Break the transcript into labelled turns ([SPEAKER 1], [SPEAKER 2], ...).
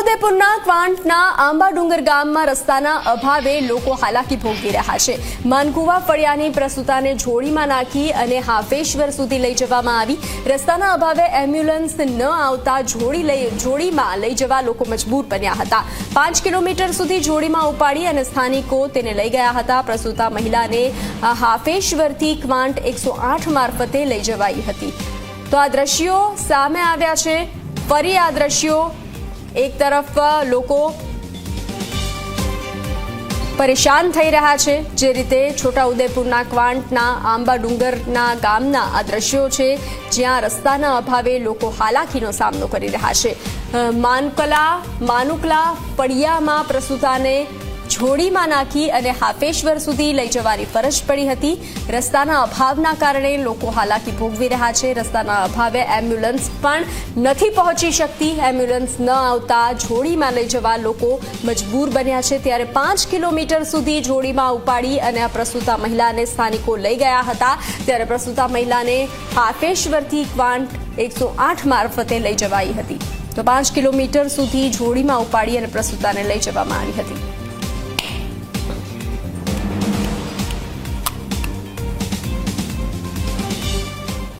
[SPEAKER 1] છોટાઉદેપુરના ક્વાંટના આંબાડુંગર ગામમાં રસ્તાના અભાવે લોકો હાલાકી ભોગવી રહ્યા છે। માનકુવા ફળિયાની પ્રસૂતાને જોડીમાં નાખી અને હાફેશ્વર સુધી લઈ જવામાં આવી। રસ્તાના અભાવે એમ્બ્યુલન્સ ન આવતા જોડીમાં લઈ જવા લોકો મજબૂર બન્યા હતા। 5 કિલોમીટર સુધી જોડીમાં ઉપાડી અને સ્થાનિકો તેને લઈ ગયા હતા। પ્રસૂતા મહિલાને હાફેશ્વરથી ક્વાંટ 108 મારફતે લઈ જવાઈ હતી। તો આ દ્રશ્યો સામે આવ્યા છે। ફરી આ દ્રશ્યો એક તરફ લોકો પરેશાન થઈ રહ્યા છે, જે રીતે છોટાઉદેપુરના ક્વાંટના આંબાડુંગરના ગામના આ દ્રશ્યો છે, જ્યાં રસ્તાના અભાવે લોકો હાલાકીનો સામનો કરી રહ્યા છે। માનુકલા ફળિયામાં પ્રસૂતાને જોડીમાં નાખી અને હાફેશ્વર સુધી લઈ જવાની ફરજ પડી હતી। રસ્તાના અભાવના કારણે લોકો હાલાકી ભોગવી રહ્યા છે। રસ્તાના અભાવે એમ્બ્યુલન્સ પણ નથી પહોંચી શકતી। એમ્બ્યુલન્સ ન આવતા જોડીમાં લઈ જવા લોકો મજબૂર બન્યા છે। ત્યારે 5 કિલોમીટર સુધી જોડીમાં ઉપાડી અને આ પ્રસૂતા મહિલાને સ્થાનિકો લઈ ગયા હતા। ત્યારે પ્રસૂતા મહિલાને હાફેશ્વરથી ક્વાંટ 108 મારફતે લઈ જવાઈ હતી। તો 5 કિલોમીટર સુધી જોડીમાં ઉપાડી અને પ્રસૂતાને લઈ જવામાં આવી હતી।